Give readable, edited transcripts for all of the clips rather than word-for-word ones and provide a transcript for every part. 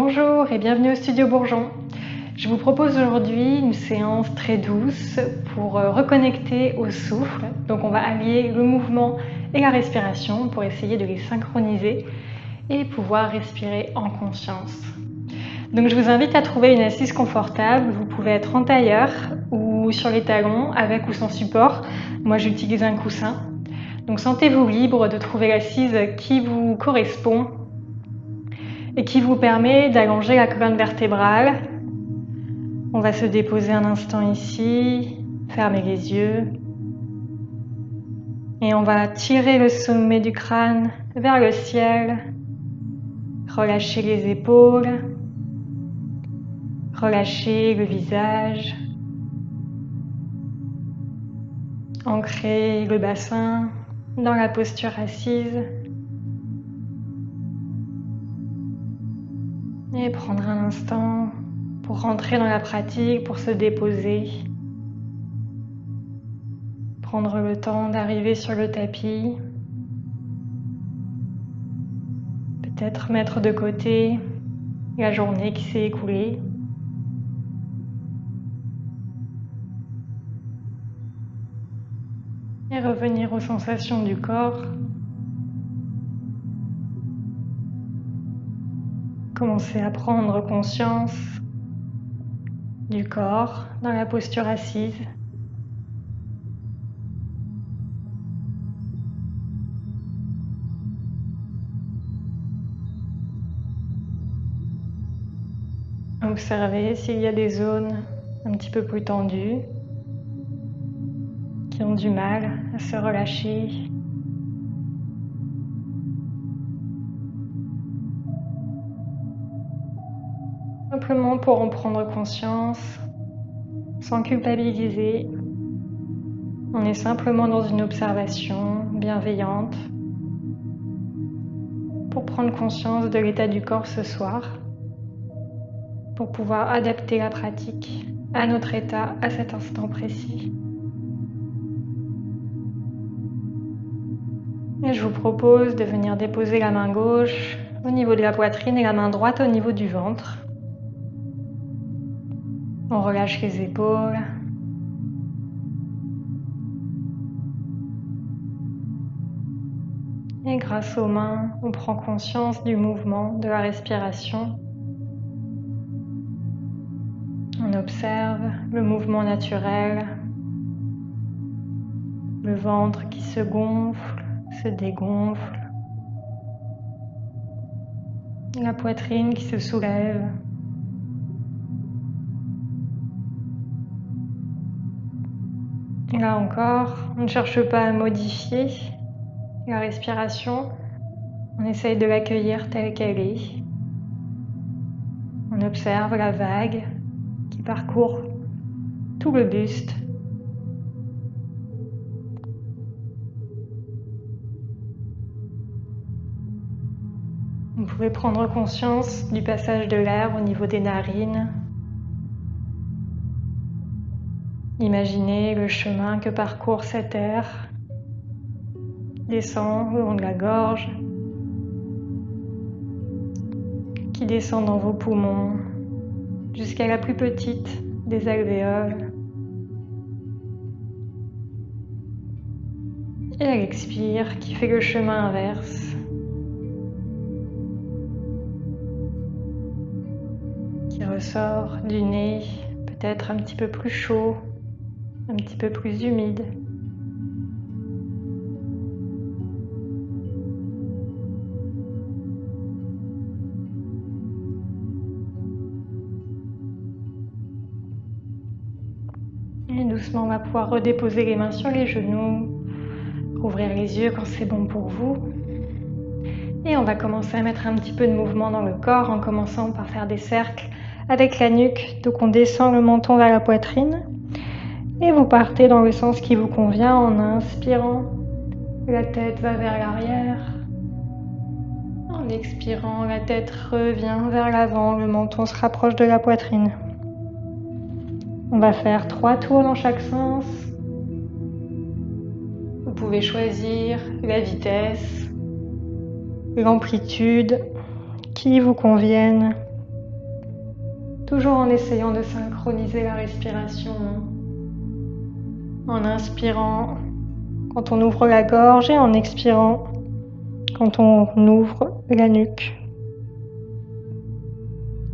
Bonjour et bienvenue au Studio Bourgeon. Je vous propose aujourd'hui une séance très douce pour reconnecter au souffle. Donc on va allier le mouvement et la respiration pour essayer de les synchroniser et pouvoir respirer en conscience. Donc je vous invite à trouver une assise confortable. Vous pouvez être en tailleur ou sur les talons avec ou sans support. Moi j'utilise un coussin. Donc sentez-vous libre de trouver l'assise qui vous correspond et qui vous permet d'allonger la colonne vertébrale. On va se déposer un instant ici, fermer les yeux et on va tirer le sommet du crâne vers le ciel, relâcher les épaules, relâcher le visage, ancrer le bassin dans la posture assise et prendre un instant pour rentrer dans la pratique, pour se déposer, prendre le temps d'arriver sur le tapis, peut-être mettre de côté la journée qui s'est écoulée. Et revenir aux sensations du corps. Commencer à prendre conscience du corps dans la posture assise. Observer s'il y a des zones un petit peu plus tendues qui ont du mal à se relâcher. Simplement pour en prendre conscience, sans culpabiliser. On est simplement dans une observation bienveillante pour prendre conscience de l'état du corps ce soir, pour pouvoir adapter la pratique à notre état à cet instant précis. Et je vous propose de venir déposer la main gauche au niveau de la poitrine et la main droite au niveau du ventre. On relâche les épaules. Et grâce aux mains, on prend conscience du mouvement, de la respiration. On observe le mouvement naturel, le ventre qui se gonfle, se dégonfle, la poitrine qui se soulève. Et là encore, on ne cherche pas à modifier la respiration, on essaye de l'accueillir telle qu'elle est. On observe la vague qui parcourt tout le buste. Vous pouvez prendre conscience du passage de l'air au niveau des narines. Imaginez le chemin que parcourt cet air, descend le long de la gorge, qui descend dans vos poumons jusqu'à la plus petite des alvéoles. Et elle expire, qui fait le chemin inverse, qui ressort du nez, peut-être un petit peu plus chaud, un petit peu plus humide. Et doucement, on va pouvoir redéposer les mains sur les genoux, rouvrir les yeux quand c'est bon pour vous. Et on va commencer à mettre un petit peu de mouvement dans le corps en commençant par faire des cercles avec la nuque. Donc on descend le menton vers la poitrine et vous partez dans le sens qui vous convient en inspirant. La tête va vers l'arrière. En expirant, la tête revient vers l'avant, le menton se rapproche de la poitrine. On va faire 3 tours dans chaque sens. Vous pouvez choisir la vitesse, l'amplitude qui vous conviennent. toujours en essayant de synchroniser la respiration. En inspirant quand on ouvre la gorge et en expirant quand on ouvre la nuque.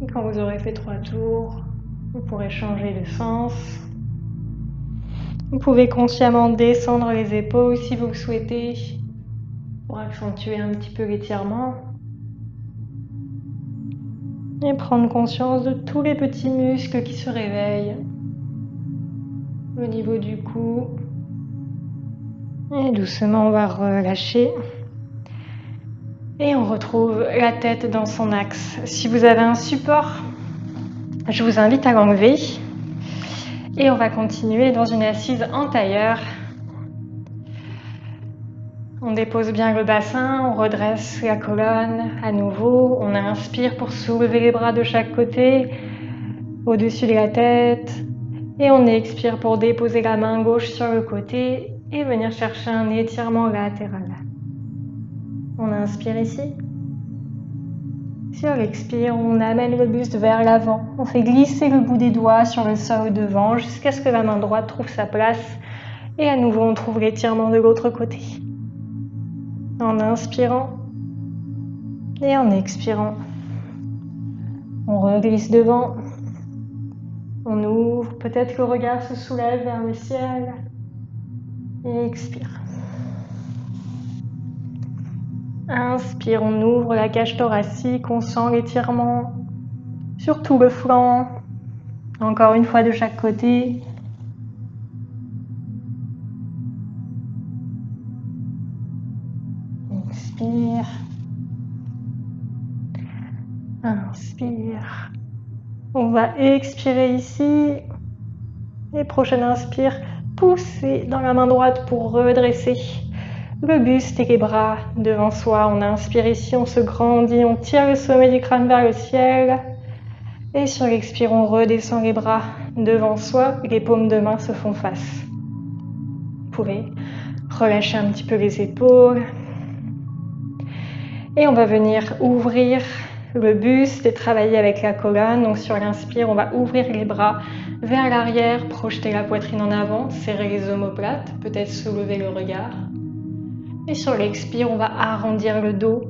Et quand vous aurez fait 3 tours, vous pourrez changer de sens. Vous pouvez consciemment descendre les épaules si vous le souhaitez pour accentuer un petit peu l'étirement. Et prendre conscience de tous les petits muscles qui se réveillent au niveau du cou. Et doucement, on va relâcher. Et on retrouve la tête dans son axe. Si vous avez un support, je vous invite à l'enlever. Et on va continuer dans une assise en tailleur. On dépose bien le bassin, on redresse la colonne à nouveau. On inspire pour soulever les bras de chaque côté, au-dessus de la tête. Et on expire pour déposer la main gauche sur le côté et venir chercher un étirement latéral. On inspire ici. Sur l'expire, on amène le buste vers l'avant. On fait glisser le bout des doigts sur le sol devant jusqu'à ce que la main droite trouve sa place. Et à nouveau, on trouve l'étirement de l'autre côté. En inspirant et en expirant, on reglisse devant. On ouvre, peut-être que le regard se soulève vers le ciel. Et expire. Inspire, on ouvre la cage thoracique, on sent l'étirement sur tout le flanc. Encore une fois de chaque côté. Expire. Inspire. On va expirer ici. Et prochaine inspire, poussez dans la main droite pour redresser le buste et les bras devant soi. On inspire ici, on se grandit, on tire le sommet du crâne vers le ciel. Et sur l'expire, on redescend les bras devant soi. Les paumes de main se font face. Vous pouvez relâcher un petit peu les épaules. Et on va venir ouvrir le buste et travailler avec la colonne. Donc sur l'inspire, on va ouvrir les bras vers l'arrière, projeter la poitrine en avant, serrer les omoplates, peut-être soulever le regard. Et sur l'expire, on va arrondir le dos,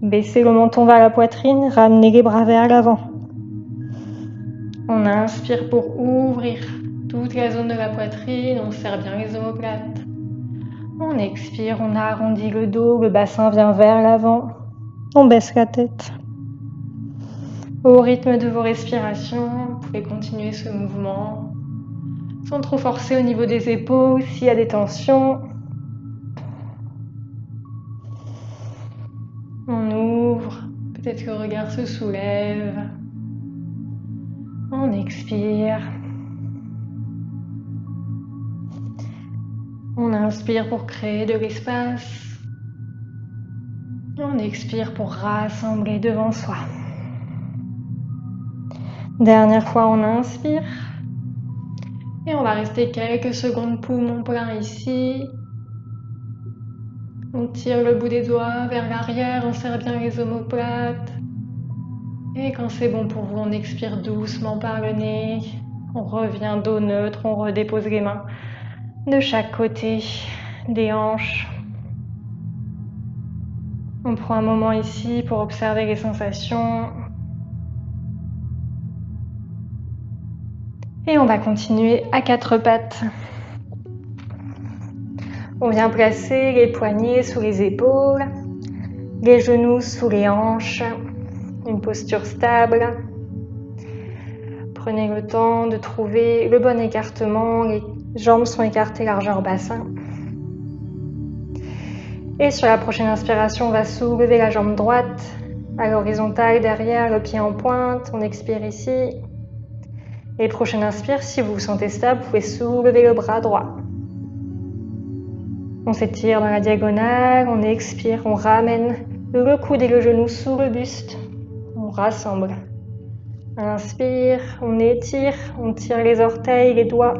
baisser le menton vers la poitrine, ramener les bras vers l'avant. On inspire pour ouvrir toute la zone de la poitrine, on serre bien les omoplates. On expire, on arrondit le dos, le bassin vient vers l'avant. On baisse la tête. Au rythme de vos respirations, vous pouvez continuer ce mouvement sans trop forcer au niveau des épaules s'il y a des tensions. On ouvre, peut-être que le regard se soulève. On expire. On inspire pour créer de l'espace. On expire pour rassembler devant soi. Dernière fois, on inspire. Et on va rester quelques secondes poumon plein ici. On tire le bout des doigts vers l'arrière, on serre bien les omoplates. Et quand c'est bon pour vous, on expire doucement par le nez. On revient dos neutre, on redépose les mains de chaque côté des hanches. On prend un moment ici pour observer les sensations. Et on va continuer à 4 pattes. On vient placer les poignets sous les épaules, les genoux sous les hanches, une posture stable. Prenez le temps de trouver le bon écartement, les jambes sont écartées largeur bassin. Et sur la prochaine inspiration, on va soulever la jambe droite à l'horizontale derrière, le pied en pointe. On expire ici. Et prochaine inspire, si vous vous sentez stable, vous pouvez soulever le bras droit. On s'étire dans la diagonale, on expire, on ramène le coude et le genou sous le buste. On rassemble. Inspire, on étire, on tire les orteils, les doigts.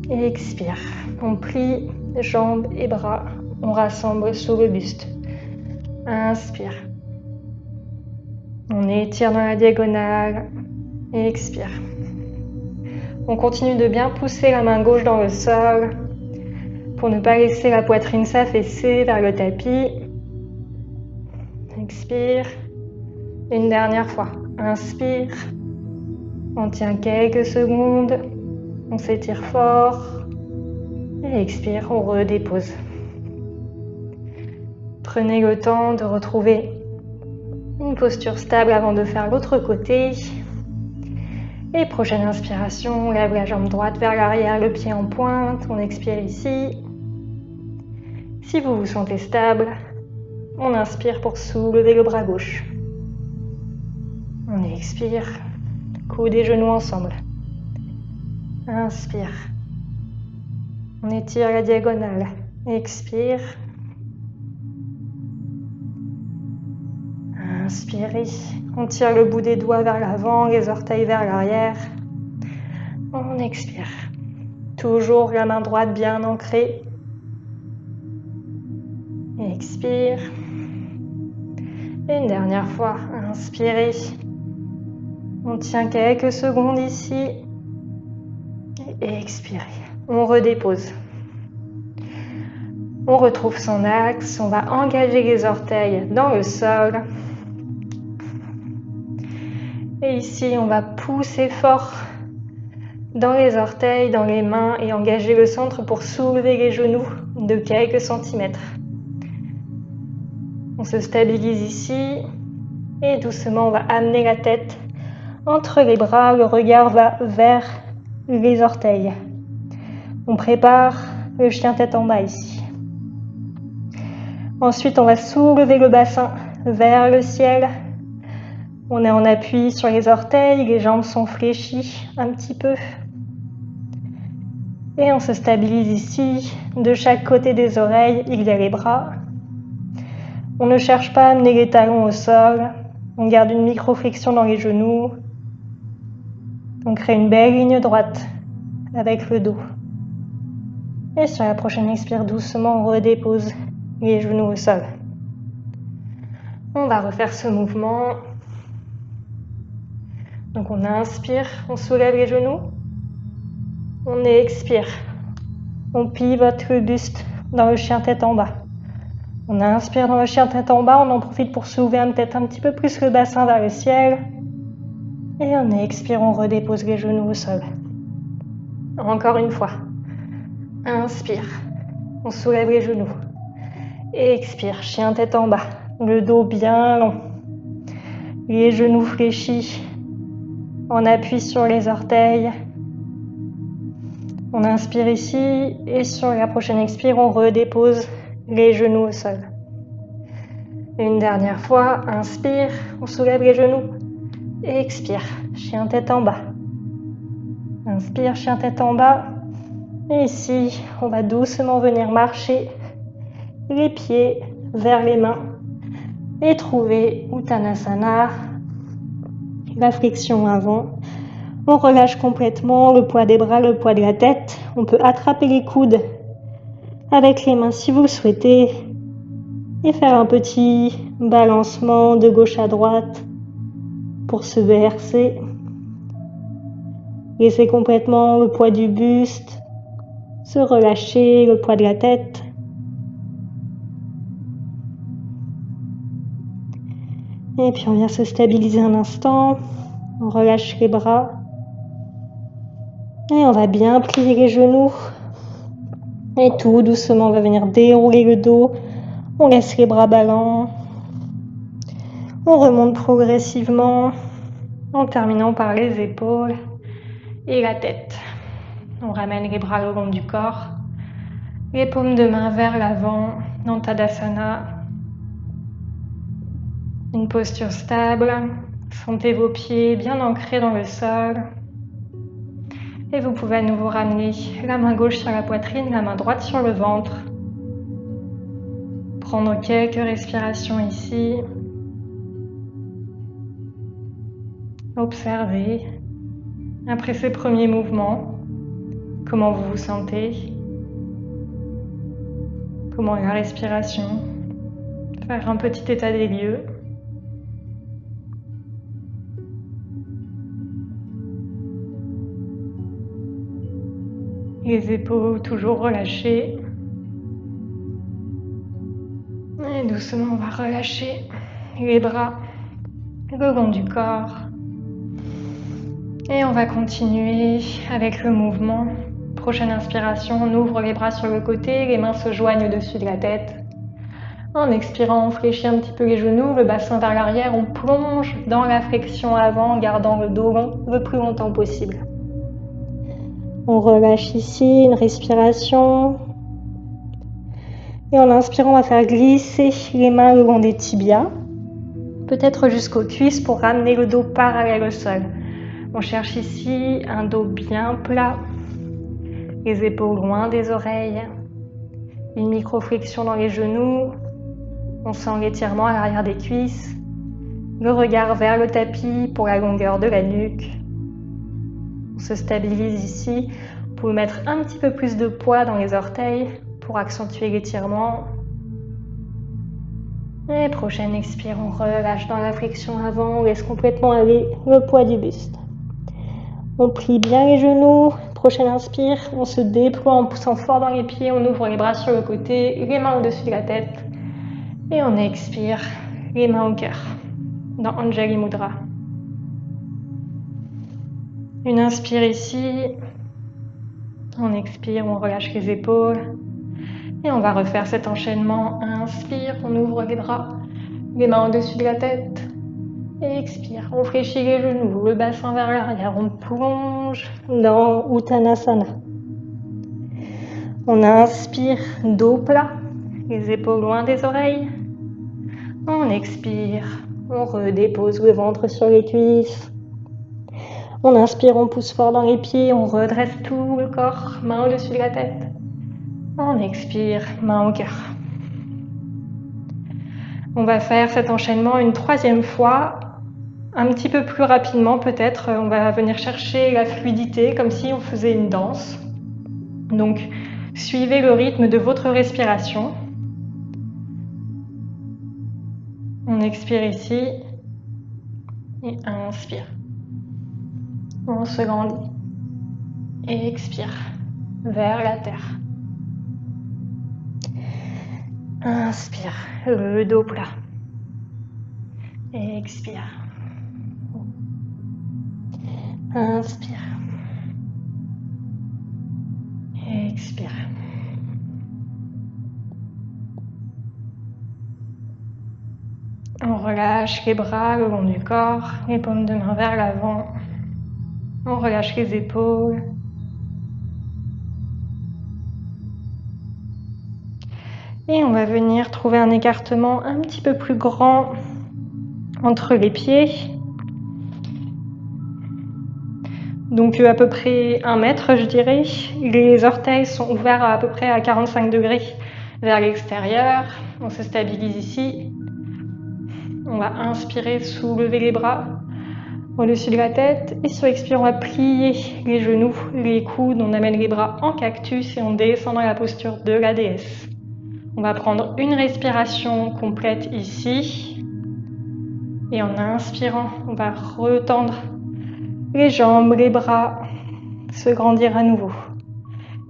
Et expire. On plie jambes et bras. On rassemble sous le buste. Inspire. On étire dans la diagonale et expire. On continue de bien pousser la main gauche dans le sol pour ne pas laisser la poitrine s'affaisser vers le tapis. Expire. Une dernière fois. Inspire. On tient quelques secondes. On s'étire fort. Et expire, on redépose. Prenez le temps de retrouver une posture stable avant de faire l'autre côté. Et prochaine inspiration, on lève la jambe droite vers l'arrière, le pied en pointe. On expire ici. Si vous vous sentez stable, on inspire pour soulever le bras gauche. On expire, coude et genoux ensemble. Inspire. On étire la diagonale. Expire. Inspirez. On tire le bout des doigts vers l'avant, les orteils vers l'arrière. On expire. Toujours la main droite bien ancrée. Expire. Une dernière fois. Inspirez. On tient quelques secondes ici. Et expirez. On redépose. On retrouve son axe. On va engager les orteils dans le sol. Et ici, on va pousser fort dans les orteils, dans les mains et engager le centre pour soulever les genoux de quelques centimètres. On se stabilise ici et doucement, on va amener la tête entre les bras. Le regard va vers les orteils. On prépare le chien tête en bas ici. Ensuite, on va soulever le bassin vers le ciel. On est en appui sur les orteils, les jambes sont fléchies un petit peu. Et on se stabilise ici. De chaque côté des oreilles, il y a les bras. On ne cherche pas à amener les talons au sol. On garde une micro-flexion dans les genoux. On crée une belle ligne droite avec le dos. Et sur la prochaine expire, doucement, on redépose les genoux au sol. On va refaire ce mouvement. Donc on inspire, on soulève les genoux. On expire. On pivote le buste dans le chien tête en bas. On inspire dans le chien tête en bas, on en profite pour soulever peut-être un petit peu plus le bassin vers le ciel. Et on expire, on redépose les genoux au sol. Encore une fois. Inspire. On soulève les genoux. Expire, chien tête en bas. Le dos bien long. Les genoux fléchis. On appuie sur les orteils. On inspire ici et sur la prochaine expire, on redépose les genoux au sol. Une dernière fois, inspire, on soulève les genoux. Expire, chien tête en bas. Inspire, chien tête en bas. Et ici, on va doucement venir marcher les pieds vers les mains et trouver Uttanasana, la flexion avant. On relâche complètement le poids des bras, le poids de la tête. On peut attraper les coudes avec les mains si vous le souhaitez et faire un petit balancement de gauche à droite pour se verser. Laissez complètement le poids du buste se relâcher, le poids de la tête. Et puis on vient se stabiliser un instant. On relâche les bras. Et on va bien plier les genoux. Et tout doucement, on va venir dérouler le dos. On laisse les bras ballants. On remonte progressivement en terminant par les épaules et la tête. On ramène les bras le long du corps. Les paumes de main vers l'avant dans Tadasana. Une posture stable. Sentez vos pieds bien ancrés dans le sol. Et vous pouvez à nouveau ramener la main gauche sur la poitrine, la main droite sur le ventre. Prendre quelques respirations ici. Observez, après ces premiers mouvements, comment vous vous sentez, comment est la respiration. Faire un petit état des lieux. Les épaules toujours relâchées. Et doucement, on va relâcher les bras le long du corps. Et on va continuer avec le mouvement. Prochaine inspiration, on ouvre les bras sur le côté, les mains se joignent au-dessus de la tête. En expirant, on fléchit un petit peu les genoux, le bassin vers l'arrière, on plonge dans la flexion avant, en gardant le dos long le plus longtemps possible. On relâche ici, une respiration. Et en inspirant, on va faire glisser les mains le long des tibias, peut-être jusqu'aux cuisses pour ramener le dos parallèle au sol. On cherche ici un dos bien plat, les épaules loin des oreilles, une micro-flexion dans les genoux. On sent l'étirement à l'arrière des cuisses, le regard vers le tapis pour la longueur de la nuque. On se stabilise ici. Vous pouvez mettre un petit peu plus de poids dans les orteils pour accentuer l'étirement. Et prochaine expire, on relâche dans la flexion avant, on laisse complètement aller le poids du buste. On plie bien les genoux. Prochaine inspire, on se déploie en poussant fort dans les pieds, on ouvre les bras sur le côté, les mains au-dessus de la tête. Et on expire, les mains au cœur, dans Anjali Mudra. Une inspire ici, on expire, on relâche les épaules. Et on va refaire cet enchaînement. Inspire, on ouvre les bras, les mains au-dessus de la tête. Et expire, on fléchit les genoux, le bassin vers l'arrière, on plonge dans Uttanasana. On inspire, dos plat, les épaules loin des oreilles. On expire, on redépose le ventre sur les cuisses. On inspire, on pousse fort dans les pieds, on redresse tout le corps, main au-dessus de la tête. On expire, main au cœur. On va faire cet enchaînement une troisième fois, un petit peu plus rapidement peut-être. On va venir chercher la fluidité comme si on faisait une danse. Donc, suivez le rythme de votre respiration. On expire ici et inspire. On se grandit et expire vers la terre. Inspire, le dos plat. Et expire. Inspire. Et expire. On relâche les bras le long du corps, les paumes de main vers l'avant. On relâche les épaules. Et on va venir trouver un écartement un petit peu plus grand entre les pieds. Donc à peu près 1 mètre, je dirais. Les orteils sont ouverts à peu près à 45 degrés vers l'extérieur. On se stabilise ici. On va inspirer, soulever les bras au-dessus de la tête. Et sur expire, on va plier les genoux, les coudes. On amène les bras en cactus et on descend dans la posture de la déesse. On va prendre une respiration complète ici. Et en inspirant, on va retendre les jambes, les bras, se grandir à nouveau.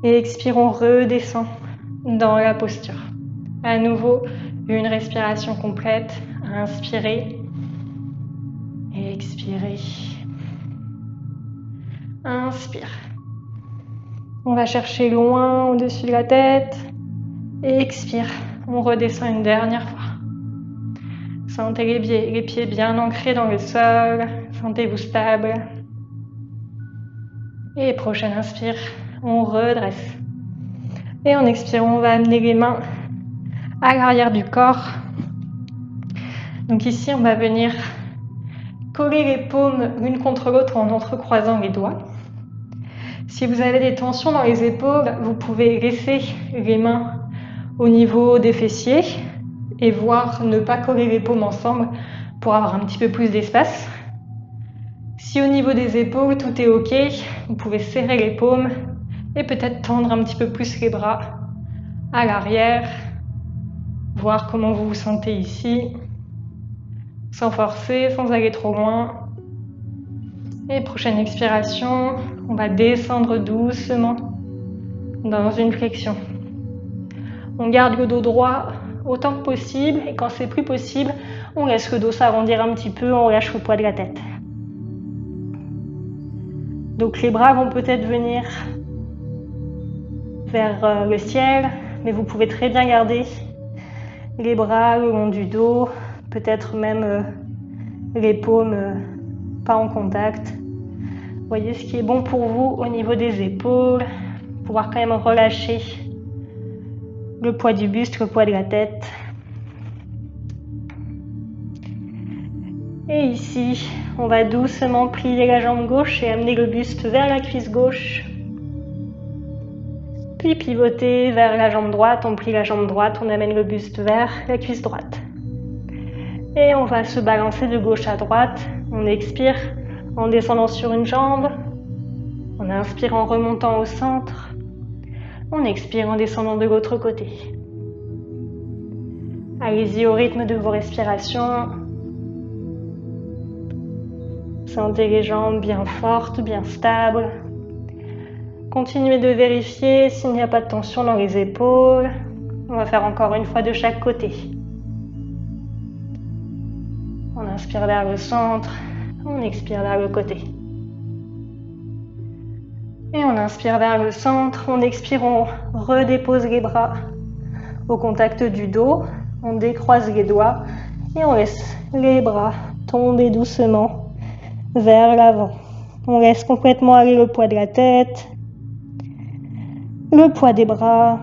Et expire, on redescend dans la posture. À nouveau, une respiration complète. Inspirez et expirez. Inspire. On va chercher loin au-dessus de la tête. Et expire. On redescend une dernière fois. Sentez les pieds bien ancrés dans le sol. Sentez-vous stable. Et prochaine inspire, on redresse. Et en expirant, on va amener les mains à l'arrière du corps. Donc ici, on va venir coller les paumes l'une contre l'autre en entrecroisant les doigts. Si vous avez des tensions dans les épaules, vous pouvez laisser les mains au niveau des fessiers et voir ne pas coller les paumes ensemble pour avoir un petit peu plus d'espace. Si au niveau des épaules, tout est ok, vous pouvez serrer les paumes et peut-être tendre un petit peu plus les bras à l'arrière, voir comment vous vous sentez ici, sans forcer, sans aller trop loin. Et prochaine expiration, on va descendre doucement dans une flexion. On garde le dos droit autant que possible et quand c'est plus possible, on laisse le dos s'arrondir un petit peu, on lâche le poids de la tête. Donc les bras vont peut-être venir vers le ciel, mais vous pouvez très bien garder les bras le long du dos, peut-être même les paumes pas en contact. Voyez ce qui est bon pour vous au niveau des épaules, pouvoir quand même relâcher le poids du buste, le poids de la tête. Et ici, on va doucement plier la jambe gauche et amener le buste vers la cuisse gauche. Puis pivoter vers la jambe droite, on plie la jambe droite, on amène le buste vers la cuisse droite. Et on va se balancer de gauche à droite. On expire en descendant sur une jambe. On inspire en remontant au centre. On expire en descendant de l'autre côté. Allez-y au rythme de vos respirations. Sentez les jambes bien fortes, bien stables. Continuez de vérifier s'il n'y a pas de tension dans les épaules. On va faire encore une fois de chaque côté. On inspire vers le centre, on expire vers le côté. Et on inspire vers le centre, on expire, on redépose les bras au contact du dos. On décroise les doigts et on laisse les bras tomber doucement vers l'avant. On laisse complètement aller le poids de la tête, le poids des bras.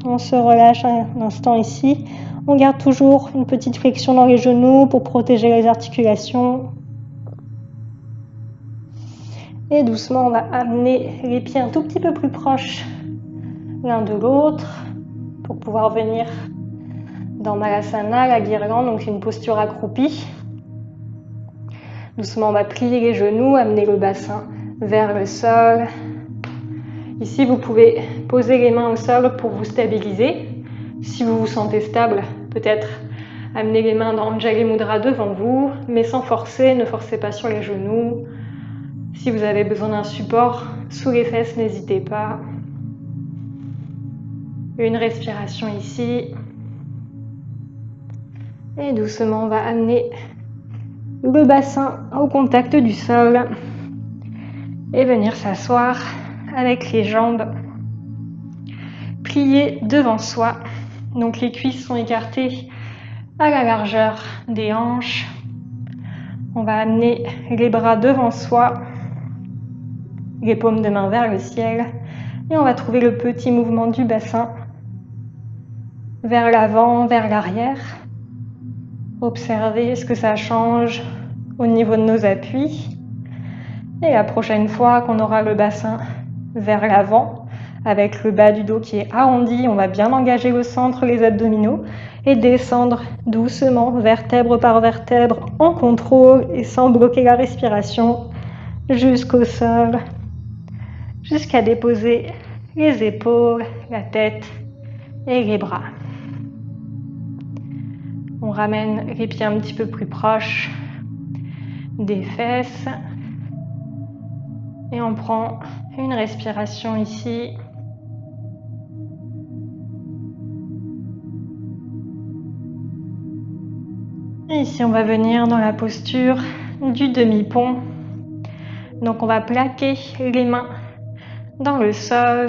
On se relâche un instant ici. On garde toujours une petite flexion dans les genoux pour protéger les articulations. Et doucement, on va amener les pieds un tout petit peu plus proches l'un de l'autre pour pouvoir venir dans Malasana, la guirlande, donc c'est une posture accroupie. Doucement, on va plier les genoux, amener le bassin vers le sol. Ici, vous pouvez poser les mains au sol pour vous stabiliser. Si vous vous sentez stable, peut-être amener les mains dans Anjali Mudra devant vous, mais sans forcer, ne forcez pas sur les genoux. Si vous avez besoin d'un support sous les fesses, n'hésitez pas. Une respiration ici. Et doucement, on va amener le bassin au contact du sol et venir s'asseoir avec les jambes pliées devant soi. Donc les cuisses sont écartées à la largeur des hanches. On va amener les bras devant soi, les paumes de main vers le ciel et on va trouver le petit mouvement du bassin vers l'avant, vers l'arrière. Observez ce que ça change au niveau de nos appuis. Et la prochaine fois qu'on aura le bassin vers l'avant, avec le bas du dos qui est arrondi, on va bien engager le centre, les abdominaux, et descendre doucement, vertèbre par vertèbre, en contrôle et sans bloquer la respiration, jusqu'au sol, jusqu'à déposer les épaules, la tête et les bras. On ramène les pieds un petit peu plus proches des fesses et on prend une respiration ici. Et ici, on va venir dans la posture du demi-pont. Donc, on va plaquer les mains dans le sol,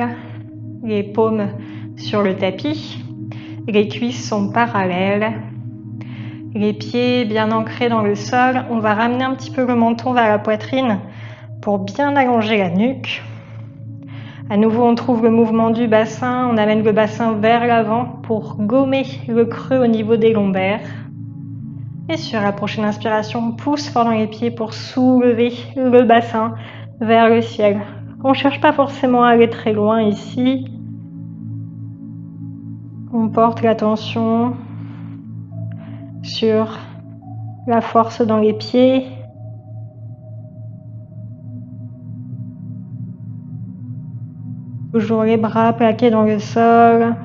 les paumes sur le tapis. Les cuisses sont parallèles. Les pieds bien ancrés dans le sol. On va ramener un petit peu le menton vers la poitrine pour bien allonger la nuque. À nouveau, on trouve le mouvement du bassin. On amène le bassin vers l'avant pour gommer le creux au niveau des lombaires. Et sur la prochaine inspiration, on pousse fort dans les pieds pour soulever le bassin vers le ciel. On ne cherche pas forcément à aller très loin ici. On porte l'attention sur la force dans les pieds. Toujours les bras plaqués dans le sol.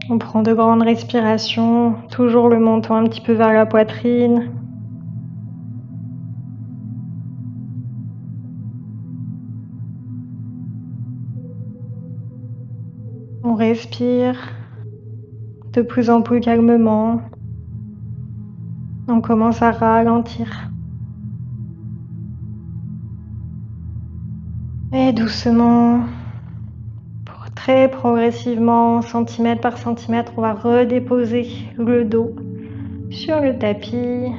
On prend de grandes respirations, toujours le menton un petit peu vers la poitrine. On respire de plus en plus calmement. On commence à ralentir. Et doucement, très progressivement, centimètre par centimètre, on va redéposer le dos sur le tapis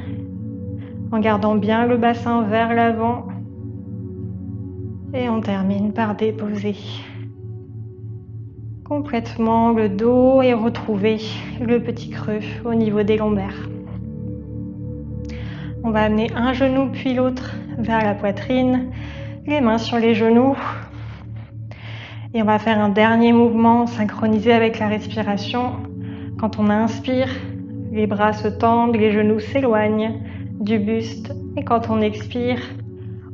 en gardant bien le bassin vers l'avant. Et on termine par déposer complètement le dos et retrouver le petit creux au niveau des lombaires. On va amener un genou puis l'autre vers la poitrine, les mains sur les genoux. Et on va faire un dernier mouvement synchronisé avec la respiration. Quand on inspire, les bras se tendent, les genoux s'éloignent du buste. Et quand on expire,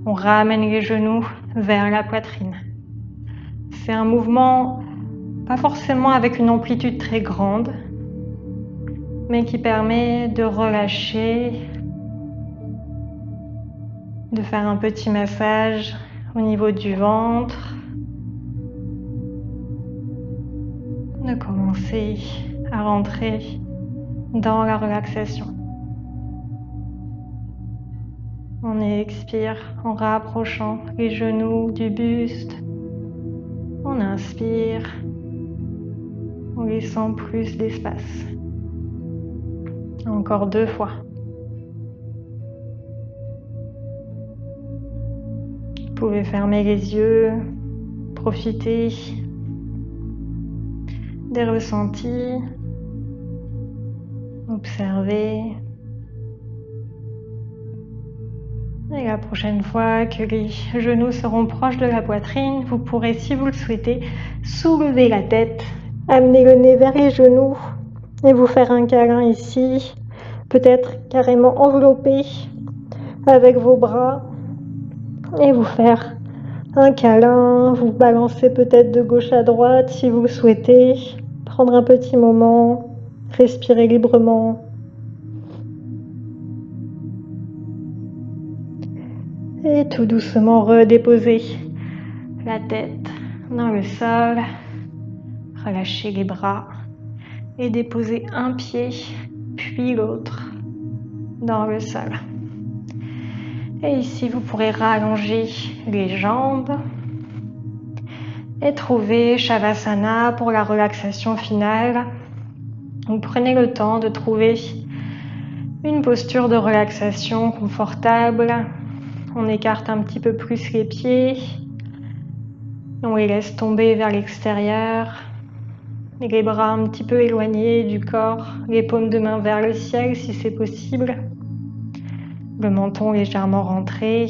on ramène les genoux vers la poitrine. C'est un mouvement pas forcément avec une amplitude très grande, mais qui permet de relâcher, de faire un petit massage au niveau du ventre, de commencer à rentrer dans la relaxation. On expire en rapprochant les genoux du buste. On inspire en laissant plus d'espace. Encore 2 fois. Vous pouvez fermer les yeux, profiter des ressentis, observer. Et la prochaine fois que les genoux seront proches de la poitrine, vous pourrez, si vous le souhaitez, soulever la tête, amener le nez vers les genoux et vous faire un câlin ici, peut-être carrément enveloppé avec vos bras et vous faire un câlin, vous balancer peut-être de gauche à droite si vous le souhaitez, prendre un petit moment, respirer librement. Et tout doucement redéposer la tête dans le sol, relâcher les bras et déposer un pied puis l'autre dans le sol. Et ici, vous pourrez rallonger les jambes et trouver Shavasana pour la relaxation finale. Donc, prenez le temps de trouver une posture de relaxation confortable. On écarte un petit peu plus les pieds. On les laisse tomber vers l'extérieur. Les bras un petit peu éloignés du corps, les paumes de main vers le ciel si c'est possible. Le menton légèrement rentré.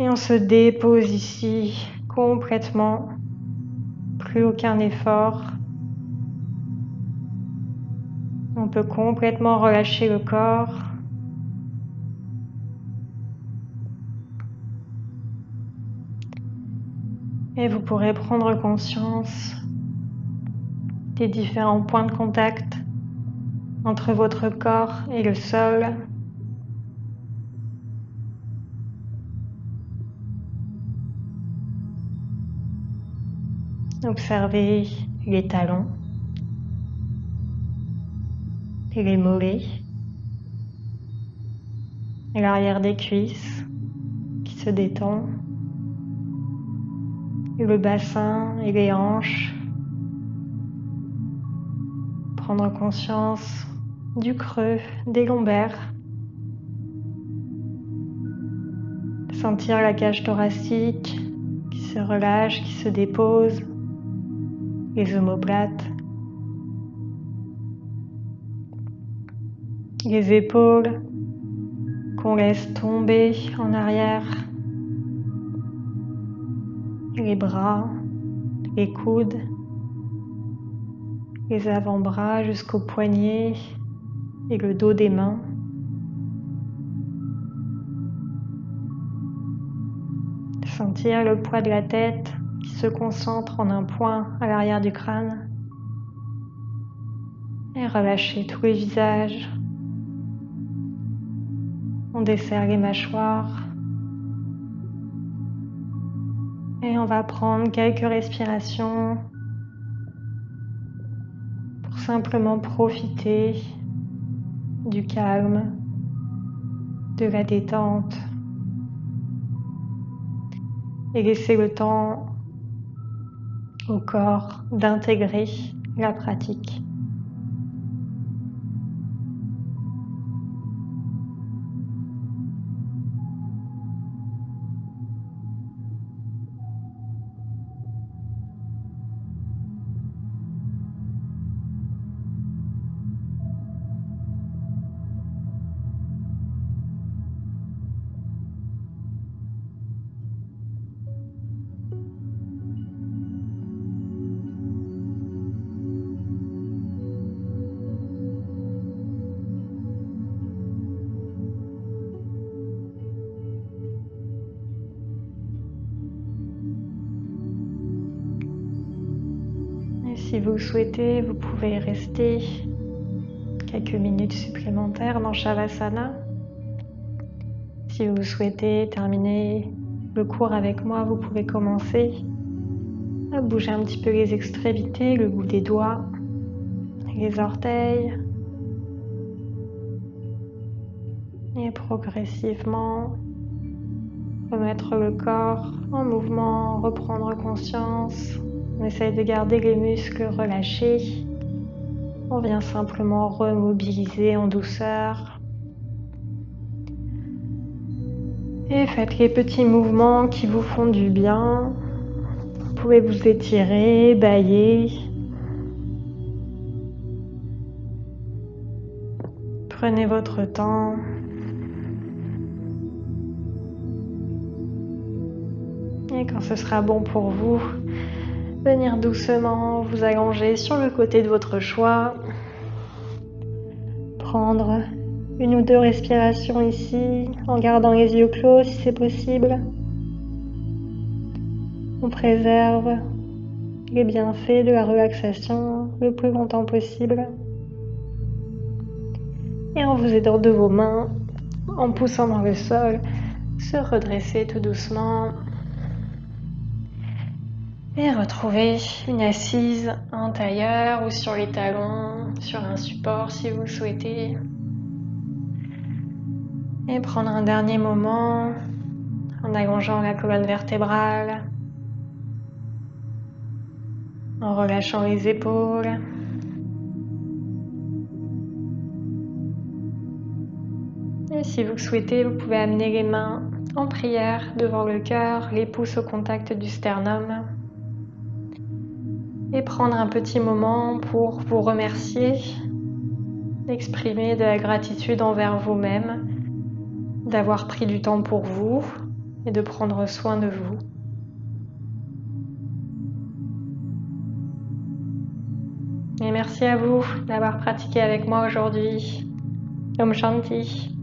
Et on se dépose ici complètement. Plus aucun effort. On peut complètement relâcher le corps. Et vous pourrez prendre conscience des différents points de contact entre votre corps et le sol. Observez les talons, les mollets, et l'arrière des cuisses qui se détend, et le bassin et les hanches. Prendre conscience du creux des lombaires. Sentir la cage thoracique qui se relâche, qui se dépose, les omoplates, les épaules qu'on laisse tomber en arrière, les bras, les coudes, les avant-bras jusqu'aux poignets et le dos des mains. Sentir le poids de la tête qui se concentre en un point à l'arrière du crâne. Et relâcher tout le visage. On desserre les mâchoires. Et on va prendre quelques respirations pour simplement profiter du calme, de la détente et laisser le temps au corps d'intégrer la pratique. Et si vous le souhaitez, vous pouvez rester quelques minutes supplémentaires dans Shavasana. Si vous souhaitez terminer le cours avec moi, vous pouvez commencer à bouger un petit peu les extrémités, le bout des doigts, les orteils. Et progressivement, remettre le corps en mouvement, reprendre conscience. On essaye de garder les muscles relâchés. On vient simplement remobiliser en douceur. Et faites les petits mouvements qui vous font du bien. Vous pouvez vous étirer, bâiller. Prenez votre temps. Et quand ce sera bon pour vous, venir doucement vous allonger sur le côté de votre choix. Prendre une ou deux respirations ici, en gardant les yeux clos si c'est possible. On préserve les bienfaits de la relaxation le plus longtemps possible. Et en vous aidant de vos mains, en poussant dans le sol, se redresser tout doucement. Et retrouver une assise en tailleur ou sur les talons, sur un support si vous le souhaitez. Et prendre un dernier moment en allongeant la colonne vertébrale, en relâchant les épaules. Et si vous le souhaitez, vous pouvez amener les mains en prière devant le cœur, les pouces au contact du sternum. Et prendre un petit moment pour vous remercier, exprimer de la gratitude envers vous-même, d'avoir pris du temps pour vous et de prendre soin de vous. Et merci à vous d'avoir pratiqué avec moi aujourd'hui. Om Shanti.